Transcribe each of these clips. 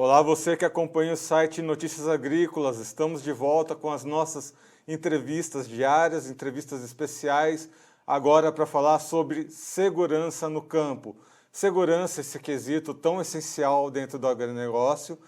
Olá, você que acompanha o site Notícias Agrícolas. Estamos de volta com as nossas entrevistas diárias, entrevistas especiais, agora para falar sobre segurança no campo. Segurança, esse quesito tão essencial dentro do agronegócio.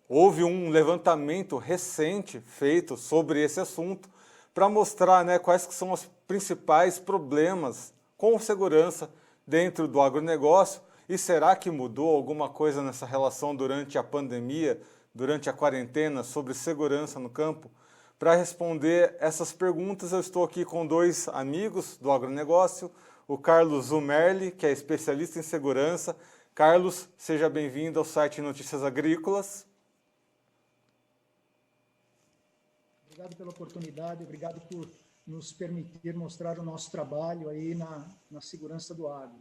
Houve um levantamento recente feito sobre esse assunto para mostrar, quais que são os principais problemas com segurança dentro do agronegócio. E será que mudou alguma coisa nessa relação durante a pandemia, durante a quarentena, sobre segurança no campo? Para responder essas perguntas, eu estou aqui com dois amigos do agronegócio, o Carlos Zumerli, que é especialista em segurança. Carlos, seja bem-vindo ao site Notícias Agrícolas. Obrigado pela oportunidade, obrigado por nos permitir mostrar o nosso trabalho aí na segurança do agro.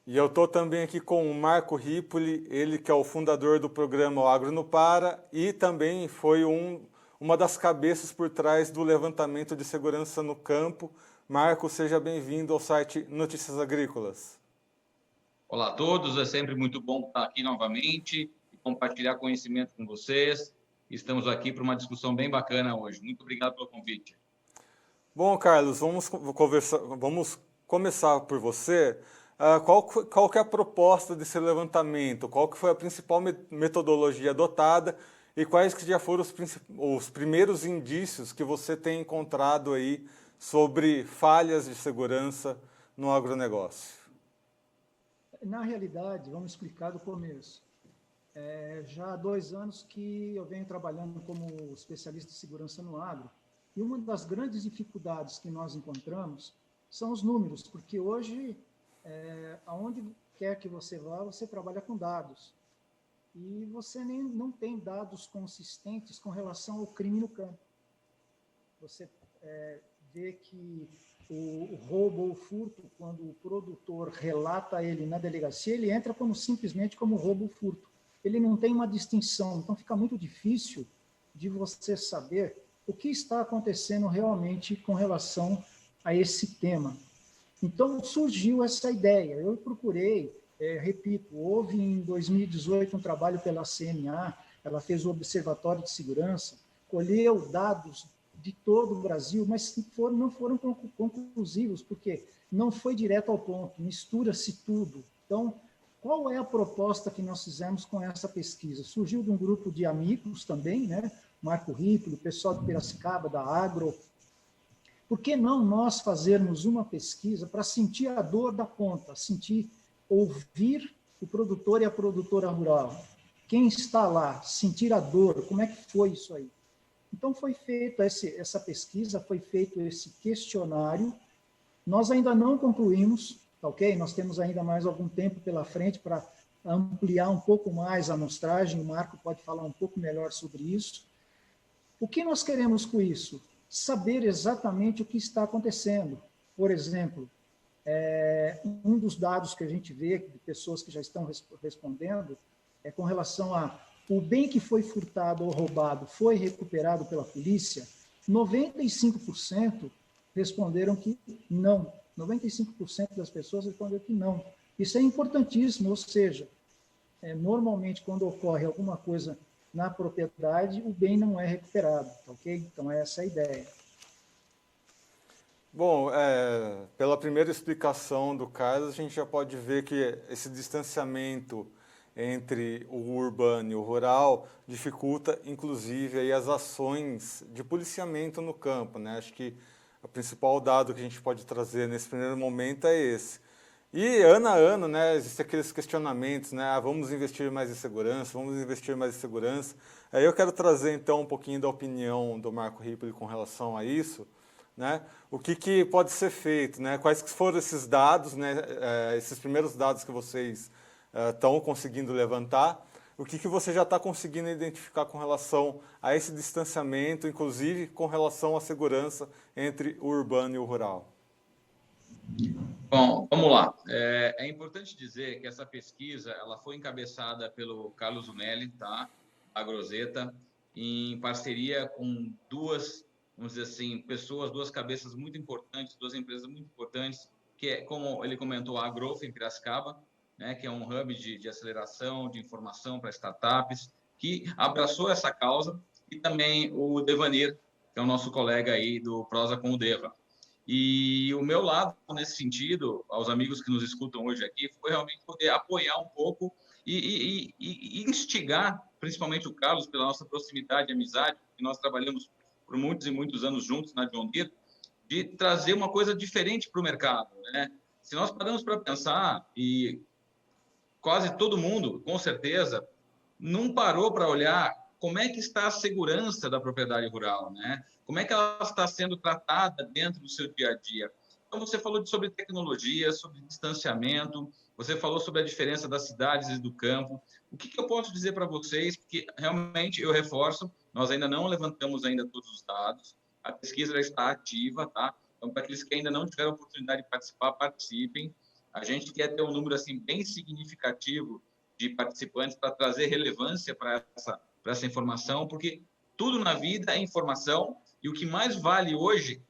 E eu estou também aqui com o Marco Ripoli, ele que é o fundador do programa O Agro no Para e também foi uma das cabeças por trás do levantamento de segurança no campo. Marco, seja bem-vindo ao site Notícias Agrícolas. Olá a todos, é sempre muito bom estar aqui novamente e compartilhar conhecimento com vocês. Estamos aqui para uma discussão bem bacana hoje. Muito obrigado pelo convite. Bom, Carlos, vamos começar por você. Qual que é a proposta desse levantamento? Qual que foi a principal metodologia adotada e quais que já foram os primeiros indícios que você tem encontrado aí sobre falhas de segurança no agronegócio? Na realidade, vamos explicar do começo. Já há 2 anos que eu venho trabalhando como especialista em segurança no agro e uma das grandes dificuldades que nós encontramos são os números, porque hoje, aonde quer que você vá, você trabalha com dados. E você não tem dados consistentes com relação ao crime no campo. Você vê que o roubo ou o furto, quando o produtor relata ele na delegacia, ele entra simplesmente como roubo ou furto. Ele não tem uma distinção, então fica muito difícil de você saber o que está acontecendo realmente com relação a esse tema. Então surgiu essa ideia, eu procurei, repito, houve em 2018 um trabalho pela CNA, ela fez o Observatório de Segurança, colheu dados de todo o Brasil, mas não foram conclusivos, porque não foi direto ao ponto, mistura-se tudo. Então, qual é a proposta que nós fizemos com essa pesquisa? Surgiu de um grupo de amigos também, Marco Ripoli, o pessoal de Piracicaba, da Agro. Por que não nós fazermos uma pesquisa para sentir a dor da ponta, ouvir o produtor e a produtora rural? Quem está lá, sentir a dor, como é que foi isso aí? Então, foi feita essa pesquisa, foi feito esse questionário. Nós ainda não concluímos, ok? Nós temos ainda mais algum tempo pela frente para ampliar um pouco mais a amostragem. O Marco pode falar um pouco melhor sobre isso. O que nós queremos com isso? Saber exatamente o que está acontecendo. Por exemplo, um dos dados que a gente vê de pessoas que já estão respondendo é com relação a o bem que foi furtado ou roubado foi recuperado pela polícia, 95% responderam que não. 95% das pessoas responderam que não. Isso é importantíssimo, ou seja, normalmente quando ocorre alguma coisa na propriedade, o bem não é recuperado, ok? Então, essa é a ideia. Bom, pela primeira explicação do Carlos, a gente já pode ver que esse distanciamento entre o urbano e o rural dificulta, inclusive, aí as ações de policiamento no campo, né? Acho que o principal dado que a gente pode trazer nesse primeiro momento é esse. E ano a ano, existem aqueles questionamentos, vamos investir mais em segurança, vamos investir mais em segurança. Aí eu quero trazer, então, um pouquinho da opinião do Marco Ripoli com relação a isso, O que pode ser feito, Quais que foram esses dados, esses primeiros dados que vocês estão conseguindo levantar, o que você já está conseguindo identificar com relação a esse distanciamento, inclusive com relação à segurança entre o urbano e o rural? Bom, vamos lá. É importante dizer que essa pesquisa ela foi encabeçada pelo Carlos Zumelli, tá? A Groseta, em parceria com duas, vamos dizer assim, pessoas, duas cabeças muito importantes, duas empresas muito importantes, que é, como ele comentou, a Agrof em Piracicaba né, que é um hub de aceleração, de informação para startups, que abraçou essa causa, e também o Devanir, que é o nosso colega aí do Prosa com o Deva. E o meu lado, nesse sentido, aos amigos que nos escutam hoje aqui, foi realmente poder apoiar um pouco e instigar, principalmente o Carlos, pela nossa proximidade e amizade, que nós trabalhamos por muitos e muitos anos juntos na John Deere, de trazer uma coisa diferente para o mercado, né? Se nós paramos para pensar, e quase todo mundo, com certeza, não parou para olhar como é que está a segurança da propriedade rural, né? Como é que ela está sendo tratada dentro do seu dia a dia. Então, você falou sobre tecnologia, sobre distanciamento, você falou sobre a diferença das cidades e do campo. O que eu posso dizer para vocês? Porque, realmente, eu reforço, nós ainda não levantamos ainda todos os dados, a pesquisa já está ativa, tá? Então, para aqueles que ainda não tiveram a oportunidade de participar, participem. A gente quer ter um número assim bem significativo de participantes para trazer relevância para essa informação, porque tudo na vida é informação, e o que mais vale hoje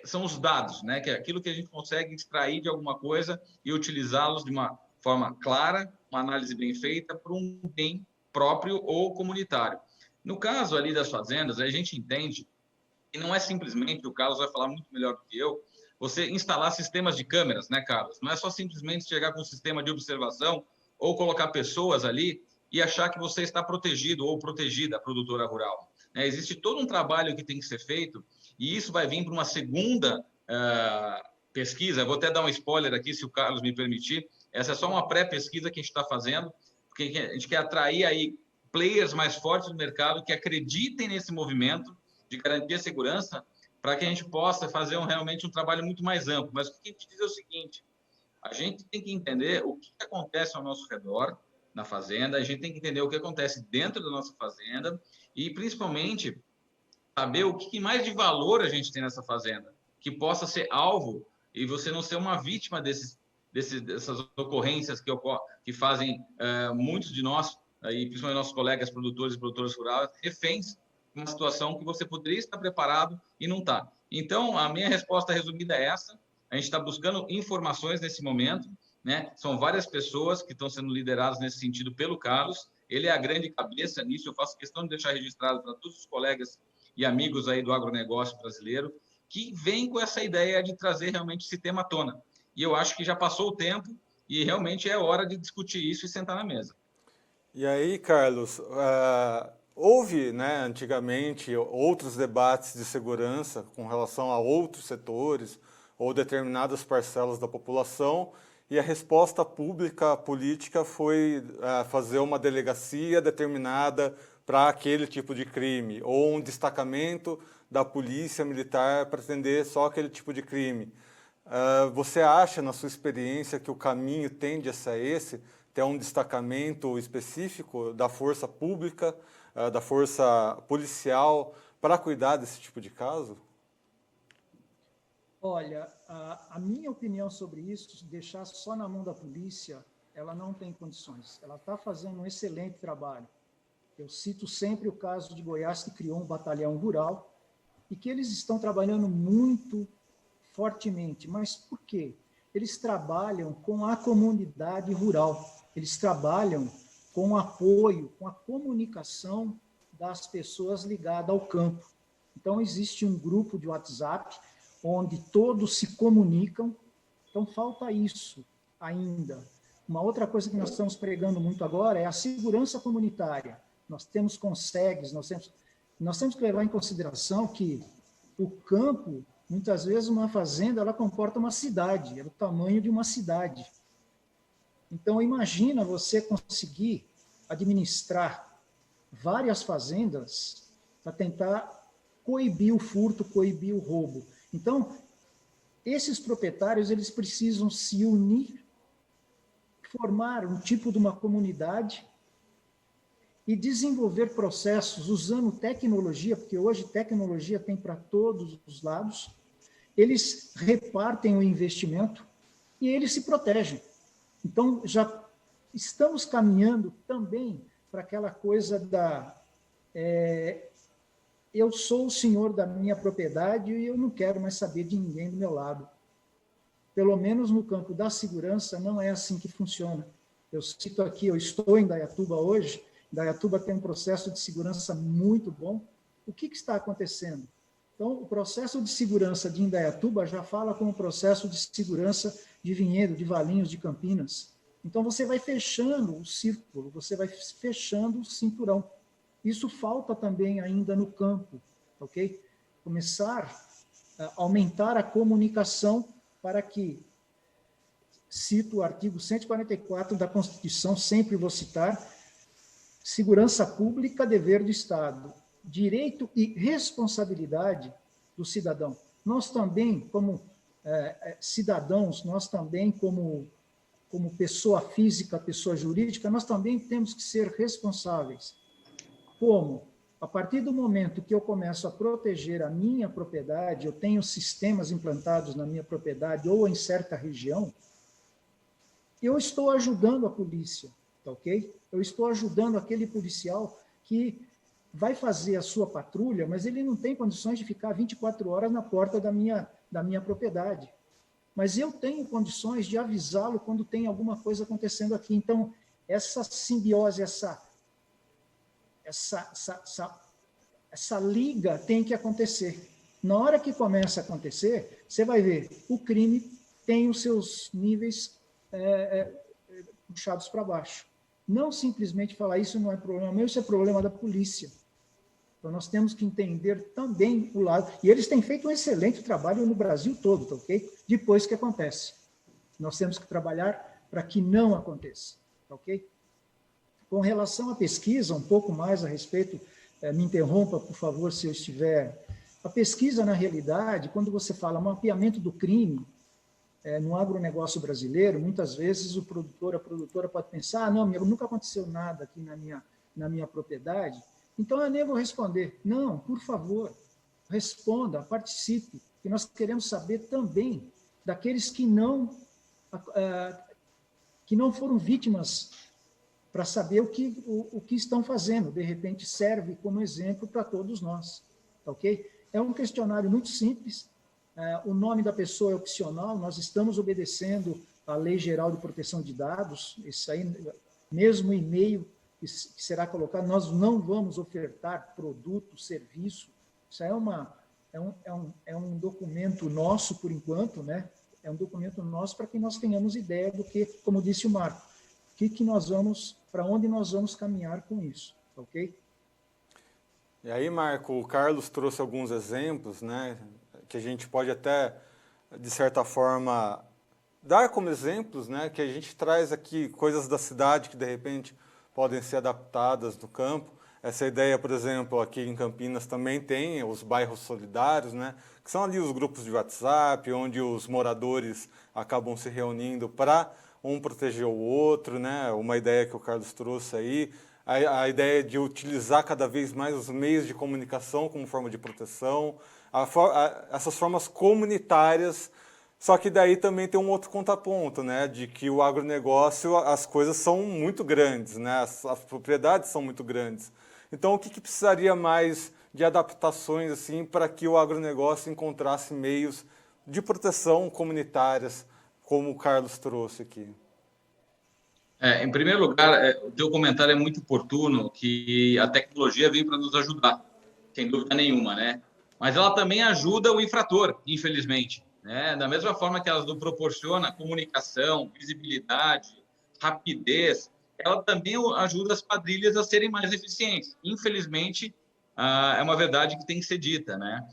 são os dados, né? Que é aquilo que a gente consegue extrair de alguma coisa e utilizá-los de uma forma clara, uma análise bem feita para um bem próprio ou comunitário. No caso ali das fazendas, a gente entende que não é simplesmente, o Carlos vai falar muito melhor do que eu, você instalar sistemas de câmeras, né, Carlos? Não é só simplesmente chegar com um sistema de observação ou colocar pessoas ali e achar que você está protegido ou protegida, a produtora rural. Existe todo um trabalho que tem que ser feito, e isso vai vir para uma segunda pesquisa. Eu vou até dar um spoiler aqui, se o Carlos me permitir. Essa é só uma pré-pesquisa que a gente está fazendo, porque a gente quer atrair aí players mais fortes do mercado que acreditem nesse movimento de garantir a segurança, para que a gente possa fazer realmente um trabalho muito mais amplo. Mas o que a gente diz é o seguinte: a gente tem que entender o que acontece ao nosso redor na fazenda, a gente tem que entender o que acontece dentro da nossa fazenda e, principalmente, saber o que mais de valor a gente tem nessa fazenda, que possa ser alvo e você não ser uma vítima dessas ocorrências que fazem muitos de nós, e principalmente nossos colegas produtores e produtoras rurais, reféns de uma situação que você poderia estar preparado e não está. Então, a minha resposta resumida é essa: a gente está buscando informações nesse momento, né? São várias pessoas que estão sendo lideradas nesse sentido pelo Carlos. Ele é a grande cabeça nisso. Eu faço questão de deixar registrado para todos os colegas e amigos aí do agronegócio brasileiro que vêm com essa ideia de trazer realmente esse tema à tona. E eu acho que já passou o tempo e realmente é hora de discutir isso e sentar na mesa. E aí, Carlos, houve, né, antigamente outros debates de segurança com relação a outros setores ou determinadas parcelas da população, e a resposta pública política foi fazer uma delegacia determinada para aquele tipo de crime, ou um destacamento da polícia militar para atender só aquele tipo de crime. Você acha, na sua experiência, que o caminho tende a ser esse? Ter um destacamento específico da força pública, da força policial, para cuidar desse tipo de caso? Olha, a minha opinião sobre isso, deixar só na mão da polícia, ela não tem condições. Ela está fazendo um excelente trabalho. Eu cito sempre o caso de Goiás, que criou um batalhão rural, e que eles estão trabalhando muito fortemente. Mas por quê? Eles trabalham com a comunidade rural, eles trabalham com o apoio, com a comunicação das pessoas ligadas ao campo. Então, existe um grupo de WhatsApp onde todos se comunicam. Então, falta isso ainda. Uma outra coisa que nós estamos pregando muito agora é a segurança comunitária. Nós temos CONSEGs, nós temos que levar em consideração que o campo, muitas vezes, uma fazenda, ela comporta uma cidade, é o tamanho de uma cidade. Então, imagina você conseguir administrar várias fazendas para tentar coibir o furto, coibir o roubo. Então, esses proprietários, eles precisam se unir, formar um tipo de uma comunidade e desenvolver processos usando tecnologia, porque hoje tecnologia tem para todos os lados. Eles repartem o investimento e eles se protegem. Então, já estamos caminhando também para aquela coisa da... eu sou o senhor da minha propriedade e eu não quero mais saber de ninguém do meu lado. Pelo menos no campo da segurança, não é assim que funciona. Eu cito aqui, eu estou em Indaiatuba hoje, Indaiatuba tem um processo de segurança muito bom. O que está acontecendo? Então, o processo de segurança de Indaiatuba já fala com o processo de segurança de Vinhedo, de Valinhos, de Campinas. Então, você vai fechando o círculo, você vai fechando o cinturão. Isso falta também ainda no campo, ok? Começar a aumentar a comunicação para que, cito o artigo 144 da Constituição, sempre vou citar, segurança pública, dever do Estado, direito e responsabilidade do cidadão. Nós também, como cidadãos, nós também, como pessoa física, pessoa jurídica, nós também temos que ser responsáveis. Como? A partir do momento que eu começo a proteger a minha propriedade, eu tenho sistemas implantados na minha propriedade ou em certa região, eu estou ajudando a polícia, tá ok? Eu estou ajudando aquele policial que vai fazer a sua patrulha, mas ele não tem condições de ficar 24 horas na porta da minha propriedade. Mas eu tenho condições de avisá-lo quando tem alguma coisa acontecendo aqui. Então, essa simbiose, essa liga tem que acontecer. Na hora que começa a acontecer, você vai ver, o crime tem os seus níveis puxados para baixo. Não simplesmente falar isso não é problema meu, isso é problema da polícia. Então, nós temos que entender também o lado. E eles têm feito um excelente trabalho no Brasil todo, tá ok? Depois que acontece. Nós temos que trabalhar para que não aconteça, tá ok? Com relação à pesquisa, um pouco mais a respeito, me interrompa, por favor, se eu estiver... A pesquisa, na realidade, quando você fala mapeamento do crime, no agronegócio brasileiro, muitas vezes o produtor, a produtora pode pensar, não, amigo, nunca aconteceu nada aqui na minha propriedade, então eu nem vou responder. Não, por favor, responda, participe, que nós queremos saber também daqueles que não foram vítimas, para saber o que estão fazendo. De repente, serve como exemplo para todos nós. Tá ok? É um questionário muito simples. O nome da pessoa é opcional. Nós estamos obedecendo à Lei Geral de Proteção de Dados. Isso aí, mesmo e-mail que será colocado, nós não vamos ofertar produto, serviço. Isso aí é um documento nosso, por enquanto, né? É um documento nosso para que nós tenhamos ideia do que, como disse o Marco, para onde nós vamos caminhar com isso, ok? E aí, Marco, o Carlos trouxe alguns exemplos, né, que a gente pode até, de certa forma, dar como exemplos, né, que a gente traz aqui coisas da cidade que, de repente, podem ser adaptadas no campo. Essa ideia, por exemplo, aqui em Campinas também tem os bairros solidários, né, que são ali os grupos de WhatsApp, onde os moradores acabam se reunindo para um proteger o outro, né, uma ideia que o Carlos trouxe aí. A ideia de utilizar cada vez mais os meios de comunicação como forma de proteção, essas formas comunitárias, só que daí também tem um outro contraponto, né, de que o agronegócio, as coisas são muito grandes, né, as propriedades são muito grandes. Então, o que precisaria mais de adaptações assim, para que o agronegócio encontrasse meios de proteção comunitárias, como o Carlos trouxe aqui? Em primeiro lugar, o teu comentário é muito oportuno, que a tecnologia vem para nos ajudar, sem dúvida nenhuma, né? Mas ela também ajuda o infrator, infelizmente, né? Da mesma forma que ela nos proporciona comunicação, visibilidade, rapidez, ela também ajuda as quadrilhas a serem mais eficientes. Infelizmente, é uma verdade que tem que ser dita, né?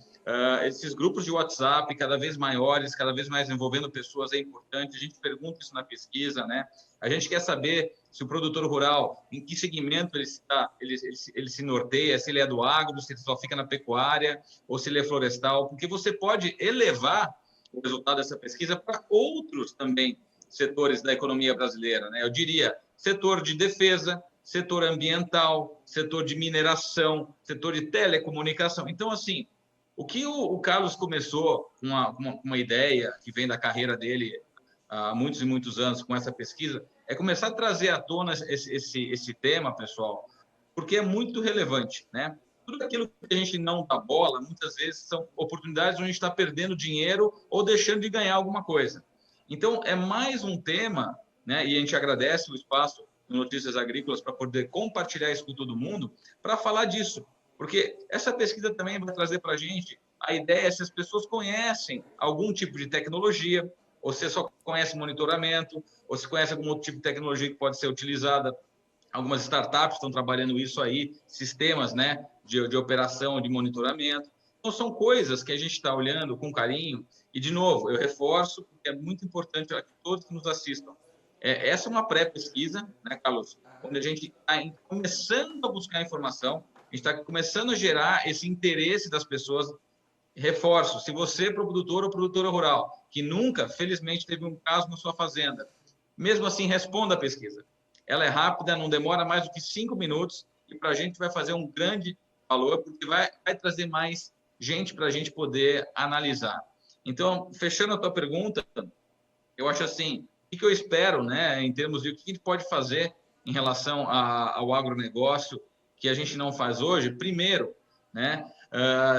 Esses grupos de WhatsApp cada vez maiores, cada vez mais envolvendo pessoas é importante. A gente pergunta isso na pesquisa, né? A gente quer saber se o produtor rural, em que segmento ele se norteia, se ele é do agro, se ele só fica na pecuária ou se ele é florestal, porque você pode elevar o resultado dessa pesquisa para outros também setores da economia brasileira, né? Eu diria setor de defesa, setor ambiental, setor de mineração, setor de telecomunicação. Então, assim, o que o Carlos começou com uma ideia que vem da carreira dele há muitos e muitos anos com essa pesquisa, é começar a trazer à tona esse tema, pessoal, porque é muito relevante, né? Tudo aquilo que a gente não dá bola, muitas vezes são oportunidades onde a gente está perdendo dinheiro ou deixando de ganhar alguma coisa. Então, é mais um tema né? E a gente agradece o espaço no Notícias Agrícolas para poder compartilhar isso com todo mundo, para falar disso. Porque essa pesquisa também vai trazer para a gente a ideia se as pessoas conhecem algum tipo de tecnologia, ou se só conhece monitoramento, ou se conhece algum outro tipo de tecnologia que pode ser utilizada. Algumas startups estão trabalhando isso aí, sistemas, né, de operação, de monitoramento. Então, são coisas que a gente está olhando com carinho. E, de novo, eu reforço, porque é muito importante para que todos que nos assistam. Essa é uma pré-pesquisa, né, Carlos? Onde a gente está começando a buscar informação, a gente está começando a gerar esse interesse das pessoas. Reforço, se você é produtor ou produtora rural, que nunca, felizmente, teve um caso na sua fazenda, mesmo assim, responda a pesquisa. Ela é rápida, não demora mais do que 5 minutos e para a gente vai fazer um grande valor, porque vai trazer mais gente para a gente poder analisar. Então, fechando a tua pergunta, eu acho assim, o que eu espero, né, em termos de o que a gente pode fazer em relação ao agronegócio que a gente não faz hoje? Primeiro, né,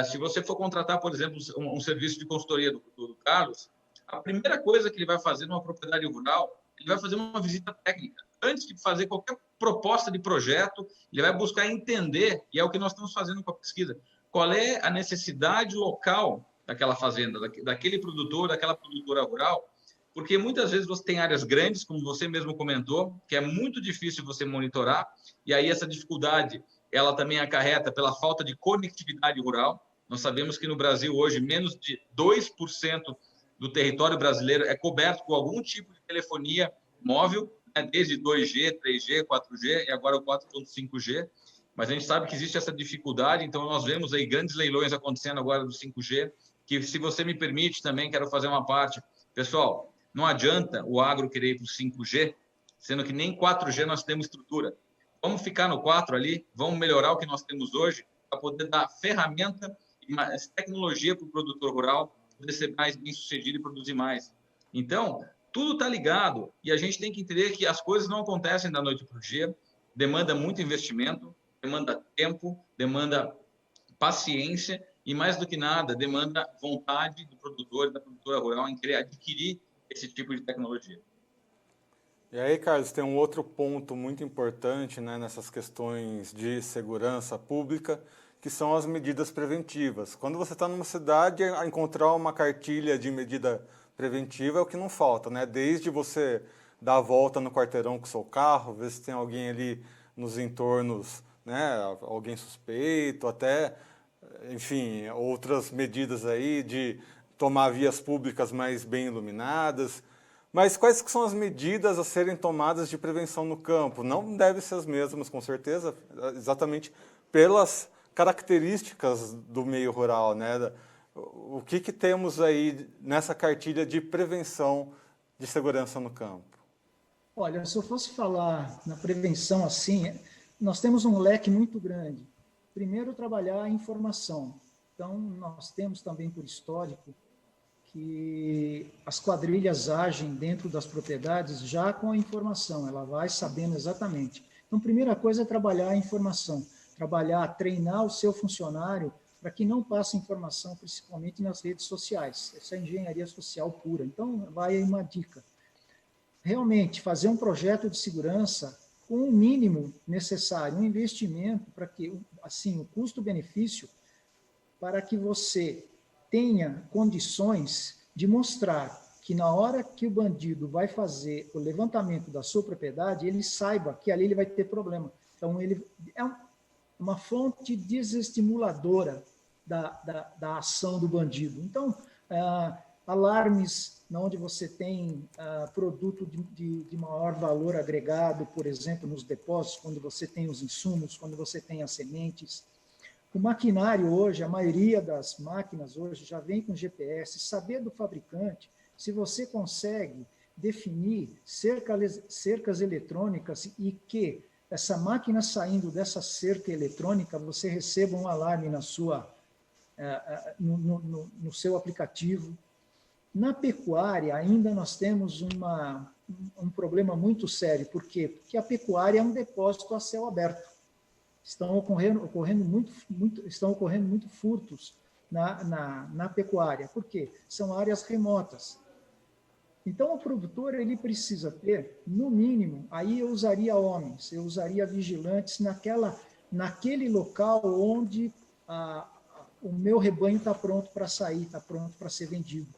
se você for contratar, por exemplo, um serviço de consultoria do Carlos, a primeira coisa que ele vai fazer numa propriedade rural, ele vai fazer uma visita técnica. Antes de fazer qualquer proposta de projeto, ele vai buscar entender, e é o que nós estamos fazendo com a pesquisa, qual é a necessidade local daquela fazenda, daquele produtor, daquela produtora rural, porque muitas vezes você tem áreas grandes, como você mesmo comentou, que é muito difícil você monitorar, e aí essa dificuldade, ela também acarreta pela falta de conectividade rural. Nós sabemos que no Brasil hoje, menos de 2% do território brasileiro é coberto por algum tipo de telefonia móvel, né, desde 2G, 3G, 4G e agora o 4.5G, mas a gente sabe que existe essa dificuldade, então nós vemos aí grandes leilões acontecendo agora do 5G, que, se você me permite também, quero fazer uma parte. Pessoal, não adianta o agro querer ir para o 5G, sendo que nem 4G nós temos estrutura. Vamos ficar no 4 ali, vamos melhorar o que nós temos hoje para poder dar ferramenta e mais tecnologia para o produtor rural poder ser mais bem-sucedido e produzir mais. Então, tudo está ligado e a gente tem que entender que as coisas não acontecem da noite para o dia, demanda muito investimento, demanda tempo, demanda paciência e, mais do que nada, demanda vontade do produtor e da produtora rural em querer adquirir esse tipo de tecnologia. E aí, Carlos, tem um outro ponto muito importante, né, nessas questões de segurança pública, que são as medidas preventivas. Quando você está numa cidade, encontrar uma cartilha de medida preventiva é o que não falta, né? Desde você dar a volta no quarteirão com o seu carro, ver se tem alguém ali nos entornos, né, alguém suspeito, até, enfim, outras medidas aí de tomar vias públicas mais bem iluminadas. Mas quais que são as medidas a serem tomadas de prevenção no campo? Não devem ser as mesmas, com certeza, exatamente pelas características do meio rural, né? O que temos aí nessa cartilha de prevenção de segurança no campo? Olha, se eu fosse falar na prevenção assim, nós temos um leque muito grande. Primeiro, trabalhar a informação. Então, nós temos também por histórico que as quadrilhas agem dentro das propriedades já com a informação, ela vai sabendo exatamente. Então, primeira coisa é trabalhar a informação, treinar o seu funcionário para que não passe informação, principalmente nas redes sociais. Essa é engenharia social pura. Então, vai aí uma dica. Realmente, fazer um projeto de segurança com o mínimo necessário, um investimento para que, assim, o custo-benefício, para que você tenha condições de mostrar que na hora que o bandido vai fazer o levantamento da sua propriedade, ele saiba que ali ele vai ter problema. Então, ele é uma fonte desestimuladora da ação do bandido. Então, alarmes onde você tem produto de maior valor agregado, por exemplo, nos depósitos, quando você tem os insumos, quando você tem as sementes. O maquinário hoje, a maioria das máquinas hoje já vem com GPS, saber do fabricante, se você consegue definir cercas eletrônicas e que essa máquina saindo dessa cerca eletrônica, você receba um alarme no seu aplicativo. Na pecuária, ainda nós temos um problema muito sério. Por quê? Porque a pecuária é um depósito a céu aberto. Estão ocorrendo muito furtos na pecuária. Por quê? São áreas remotas. Então, o produtor ele precisa ter, no mínimo, aí eu usaria homens, eu usaria vigilantes naquele local onde o meu rebanho está pronto para sair, está pronto para ser vendido.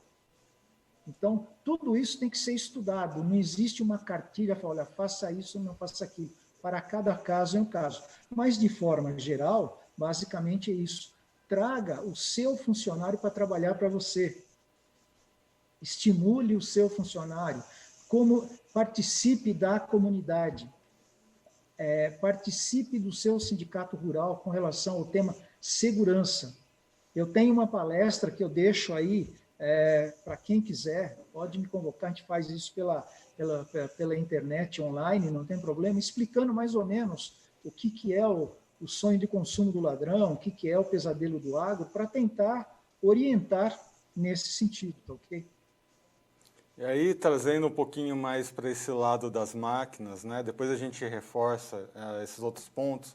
Então, tudo isso tem que ser estudado. Não existe uma cartilha para olha, faça isso, não faça aquilo. Para cada caso é um caso. Mas, de forma geral, basicamente é isso. Traga o seu funcionário para trabalhar para você. Estimule o seu funcionário. Participe da comunidade. Participe do seu sindicato rural com relação ao tema segurança. Eu tenho uma palestra que eu deixo aí, para quem quiser, pode me convocar, a gente faz isso pela internet, online, não tem problema, explicando mais ou menos o que é o sonho de consumo do ladrão, o que é o pesadelo do agro, para tentar orientar nesse sentido, tá ok? E aí, trazendo um pouquinho mais para esse lado das máquinas, né? Depois a gente reforça esses outros pontos.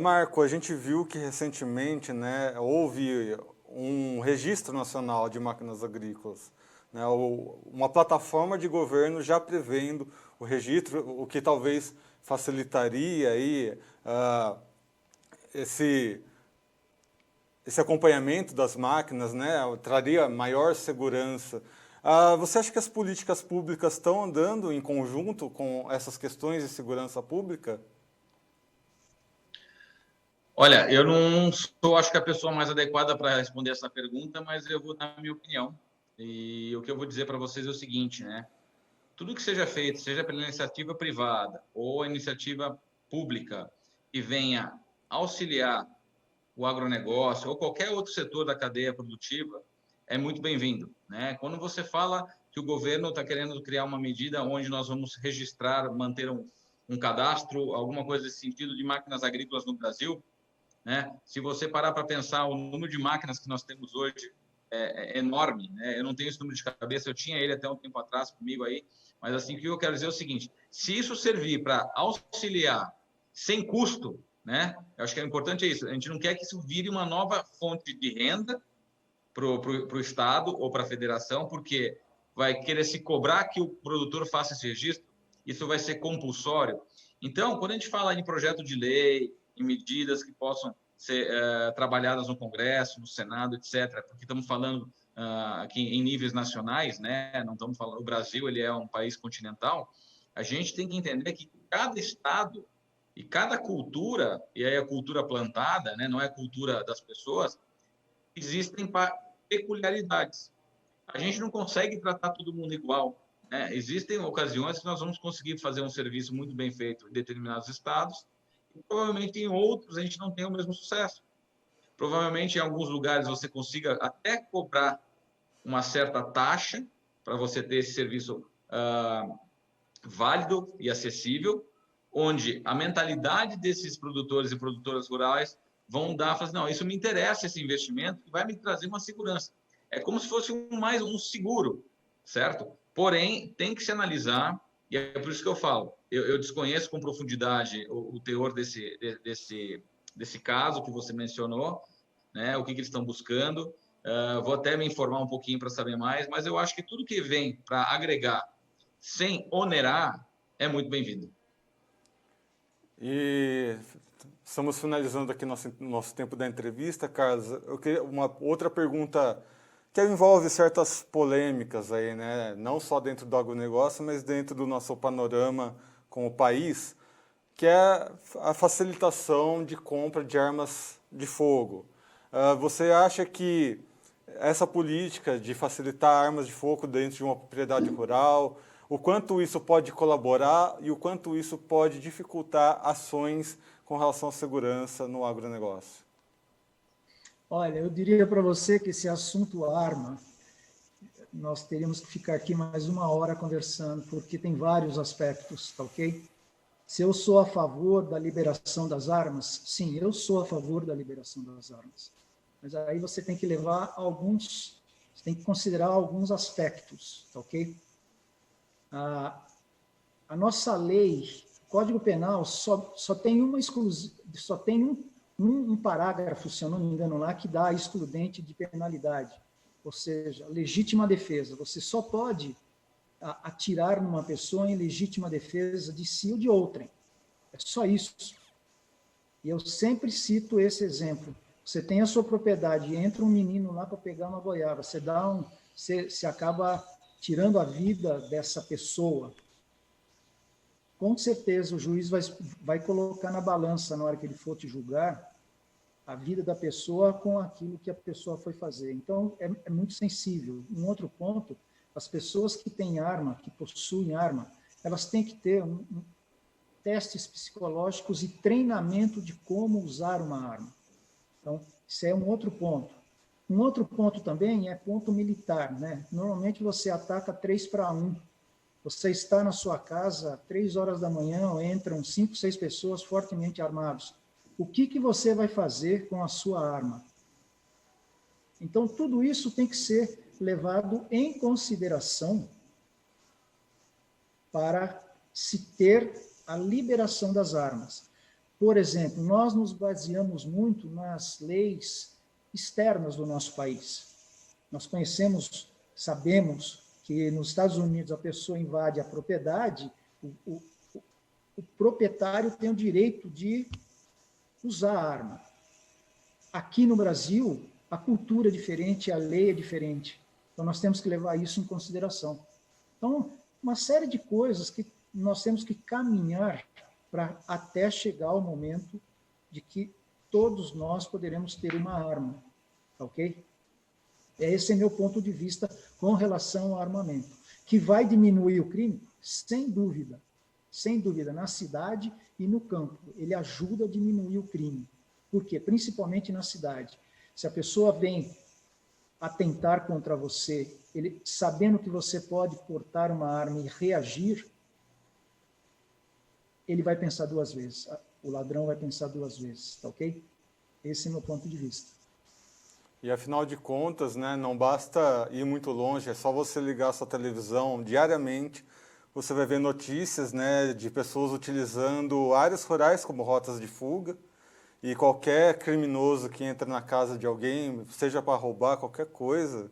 Marco, a gente viu que recentemente, né, houve um registro nacional de máquinas agrícolas, né, uma plataforma de governo já prevendo o registro, o que talvez facilitaria aí, esse acompanhamento das máquinas, né, traria maior segurança. Você acha que as políticas públicas estão andando em conjunto com essas questões de segurança pública? Olha, eu não sou, acho que a pessoa mais adequada para responder essa pergunta, mas eu vou dar a minha opinião. E o que eu vou dizer para vocês é o seguinte, né? Tudo que seja feito, seja pela iniciativa privada ou a iniciativa pública, que venha auxiliar o agronegócio ou qualquer outro setor da cadeia produtiva, é muito bem-vindo, né? Quando você fala que o governo está querendo criar uma medida onde nós vamos registrar, manter um cadastro, alguma coisa desse sentido de máquinas agrícolas no Brasil, né? Se você parar para pensar, o número de máquinas que nós temos hoje é enorme, né? Eu não tenho esse número de cabeça, eu tinha ele até um tempo atrás comigo aí, mas assim, o que eu quero dizer é o seguinte, se isso servir para auxiliar sem custo, né? Eu acho que é importante isso, a gente não quer que isso vire uma nova fonte de renda para o Estado ou para a federação, porque vai querer se cobrar que o produtor faça esse registro, isso vai ser compulsório. Então, quando a gente fala em projeto de lei, em medidas que possam ser trabalhadas no Congresso, no Senado, etc., porque estamos falando aqui em níveis nacionais, né? Não estamos falando, o Brasil ele é um país continental, a gente tem que entender que cada estado e cada cultura, e aí a cultura plantada, né? Não é a cultura das pessoas, existem peculiaridades. A gente não consegue tratar todo mundo igual, né? Existem ocasiões que nós vamos conseguir fazer um serviço muito bem feito em determinados estados e provavelmente em outros a gente não tem o mesmo sucesso. Provavelmente em alguns lugares você consiga até cobrar uma certa taxa para você ter esse serviço válido e acessível, onde a mentalidade desses produtores e produtoras rurais vão dar, falar assim, não, isso me interessa, esse investimento, que vai me trazer uma segurança. É como se fosse mais um seguro, certo? Porém, tem que se analisar, e é por isso que eu falo, eu desconheço com profundidade o teor desse caso que você mencionou, né? O que eles estão buscando. Vou até me informar um pouquinho para saber mais, mas eu acho que tudo que vem para agregar sem onerar é muito bem-vindo. E estamos finalizando aqui nosso tempo da entrevista, Carlos. Eu queria uma outra pergunta que envolve certas polêmicas aí, né? Não só dentro do agronegócio, mas dentro do nosso panorama com o país, que é a facilitação de compra de armas de fogo. Você acha que essa política de facilitar armas de fogo dentro de uma propriedade rural, o quanto isso pode colaborar e o quanto isso pode dificultar ações com relação à segurança no agronegócio? Olha, eu diria para você que esse assunto arma, nós teríamos que ficar aqui mais uma hora conversando, porque tem vários aspectos, tá ok? Se eu sou a favor da liberação das armas, sim, eu sou a favor da liberação das armas. Mas aí você tem que levar você tem que considerar alguns aspectos, tá ok? A nossa lei, o Código Penal, só tem só tem um parágrafo, se eu não me engano lá, que dá excludente de penalidade, ou seja, legítima defesa. Você só pode atirar numa pessoa em legítima defesa de si ou de outrem. É só isso. E eu sempre cito esse exemplo. Você tem a sua propriedade, entra um menino lá para pegar uma goiaba, você acaba tirando a vida dessa pessoa. Com certeza o juiz vai colocar na balança, na hora que ele for te julgar, a vida da pessoa com aquilo que a pessoa foi fazer. Então, é muito sensível. Um outro ponto, as pessoas que têm arma, que possuem arma, elas têm que ter testes psicológicos e treinamento de como usar uma arma. Então, isso é um outro ponto. Um outro ponto também é ponto militar, né? Normalmente você ataca 3-1. Você está na sua casa, 3 horas da manhã, entram 5, 6 pessoas fortemente armados. O que você vai fazer com a sua arma? Então, tudo isso tem que ser levado em consideração para se ter a liberação das armas. Por exemplo, nós nos baseamos muito nas leis externas do nosso país. Nós sabemos que nos Estados Unidos a pessoa invade a propriedade, o proprietário tem o direito de usar a arma. Aqui no Brasil, a cultura é diferente, a lei é diferente. Então, nós temos que levar isso em consideração. Então, uma série de coisas que nós temos que caminhar para até chegar ao momento de que todos nós poderemos ter uma arma, ok? Esse é meu ponto de vista com relação ao armamento. Que vai diminuir o crime? Sem dúvida, na cidade e no campo. Ele ajuda a diminuir o crime. Por quê? Principalmente na cidade. Se a pessoa vem atentar contra você, ele sabendo que você pode portar uma arma e reagir, ele vai pensar 2 vezes. O ladrão vai pensar 2 vezes, tá ok? Esse é o meu ponto de vista. E afinal de contas, né, não basta ir muito longe, é só você ligar a sua televisão diariamente, você vai ver notícias, né, de pessoas utilizando áreas rurais como rotas de fuga, e qualquer criminoso que entra na casa de alguém, seja para roubar qualquer coisa,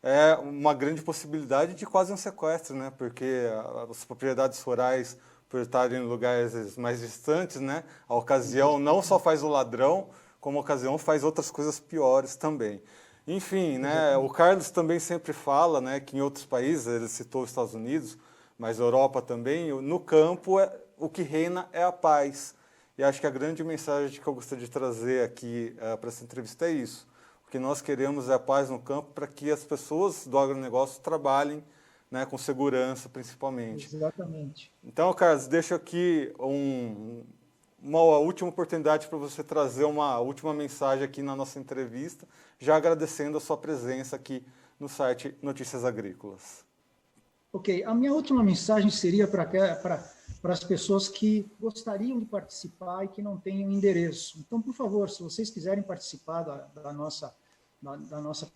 é uma grande possibilidade de quase um sequestro, né, porque as propriedades rurais, por estarem em lugares mais distantes, né, a ocasião não só faz o ladrão, como ocasião faz outras coisas piores também. Enfim, né, o Carlos também sempre fala, né, que em outros países, ele citou os Estados Unidos, mas Europa também, no campo o que reina é a paz. E acho que a grande mensagem que eu gostaria de trazer aqui para essa entrevista é isso. O que nós queremos é a paz no campo para que as pessoas do agronegócio trabalhem, né, com segurança, principalmente. Exatamente. Então, Carlos, deixo aqui uma última oportunidade para você trazer uma última mensagem aqui na nossa entrevista, já agradecendo a sua presença aqui no site Notícias Agrícolas. Ok, a minha última mensagem seria para as pessoas que gostariam de participar e que não têm o endereço. Então, por favor, se vocês quiserem participar da nossa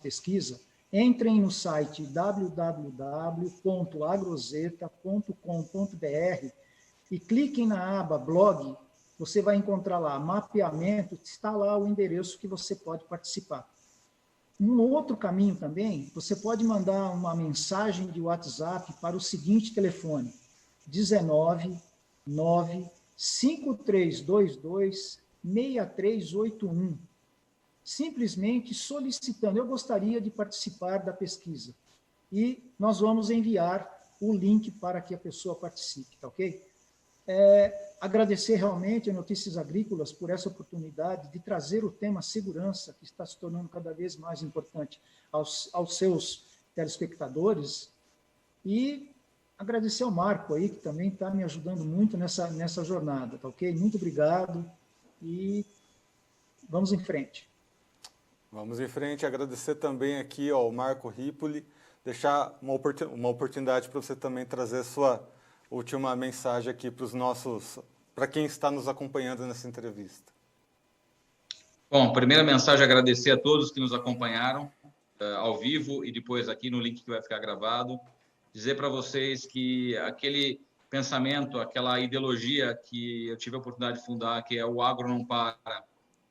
pesquisa, entrem no site www.agrozeta.com.br e cliquem na aba blog. Você vai encontrar lá mapeamento, está lá o endereço que você pode participar. Um outro caminho também, você pode mandar uma mensagem de WhatsApp para o seguinte telefone, 19 9 5322 6381, simplesmente solicitando, eu gostaria de participar da pesquisa, e nós vamos enviar o link para que a pessoa participe, tá ok? Agradecer realmente a Notícias Agrícolas por essa oportunidade de trazer o tema segurança, que está se tornando cada vez mais importante aos seus telespectadores, e agradecer ao Marco aí, que também está me ajudando muito nessa jornada, tá ok? Muito obrigado e vamos em frente. Vamos em frente, agradecer também aqui ao Marco Ripoli, deixar uma oportunidade para você também trazer a sua última mensagem aqui para quem está nos acompanhando nessa entrevista. Bom, primeira mensagem, agradecer a todos que nos acompanharam ao vivo e depois aqui no link que vai ficar gravado. Dizer para vocês que aquele pensamento, aquela ideologia que eu tive a oportunidade de fundar, que é o agro não para,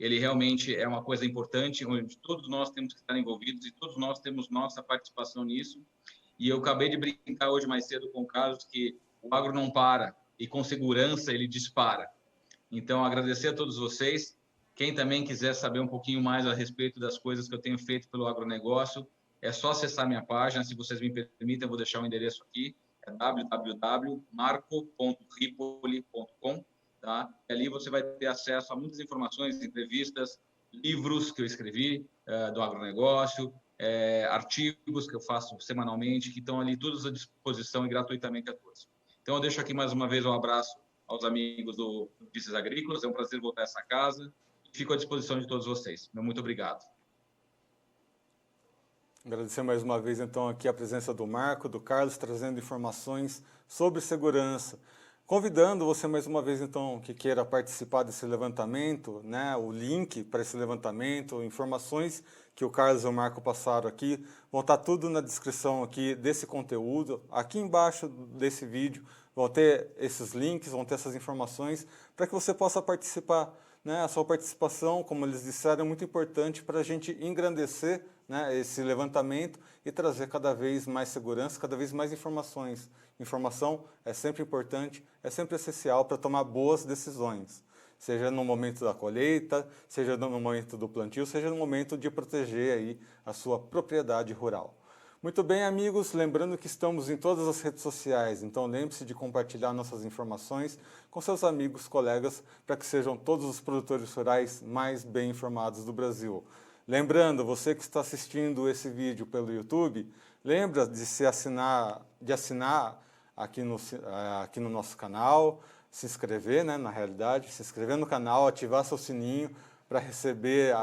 ele realmente é uma coisa importante, onde todos nós temos que estar envolvidos e todos nós temos nossa participação nisso. E eu acabei de brincar hoje mais cedo com o Carlos que o agro não para e com segurança ele dispara. Então, agradecer a todos vocês. Quem também quiser saber um pouquinho mais a respeito das coisas que eu tenho feito pelo agronegócio, é só acessar minha página. Se vocês me permitem, eu vou deixar o endereço aqui. É www.marco.ripoli.com, tá? E ali você vai ter acesso a muitas informações, entrevistas, livros que eu escrevi do agronegócio, artigos que eu faço semanalmente, que estão ali todos à disposição e gratuitamente a todos. Então, eu deixo aqui mais uma vez um abraço aos amigos do Notícias Agrícolas. É um prazer voltar a essa casa e fico à disposição de todos vocês. Meu muito obrigado. Agradecer mais uma vez, então, aqui a presença do Marco, do Carlos, trazendo informações sobre segurança. Convidando você mais uma vez, então, que queira participar desse levantamento, né, o link para esse levantamento, informações que o Carlos e o Marco passaram aqui, vão estar tudo na descrição aqui desse conteúdo. Aqui embaixo desse vídeo vão ter esses links, vão ter essas informações para que você possa participar. Né? A sua participação, como eles disseram, é muito importante para a gente engrandecer, né, esse levantamento e trazer cada vez mais segurança, cada vez mais informações. Informação é sempre importante, é sempre essencial para tomar boas decisões, seja no momento da colheita, seja no momento do plantio, seja no momento de proteger aí a sua propriedade rural. Muito bem, amigos, lembrando que estamos em todas as redes sociais, então lembre-se de compartilhar nossas informações com seus amigos, colegas, para que sejam todos os produtores rurais mais bem informados do Brasil. Lembrando, você que está assistindo esse vídeo pelo YouTube, lembra de assinar aqui no nosso canal, se inscrever, né, na realidade, se inscrever no canal, ativar seu sininho para receber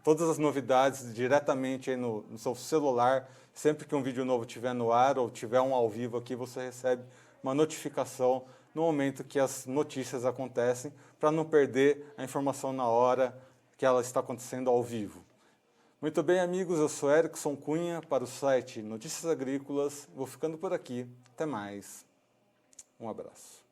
todas as novidades diretamente aí no seu celular. Sempre que um vídeo novo estiver no ar ou tiver um ao vivo aqui, você recebe uma notificação no momento que as notícias acontecem, para não perder a informação na hora que ela está acontecendo ao vivo. Muito bem, amigos, eu sou Erickson Cunha para o site Notícias Agrícolas. Vou ficando por aqui. Até mais. Um abraço.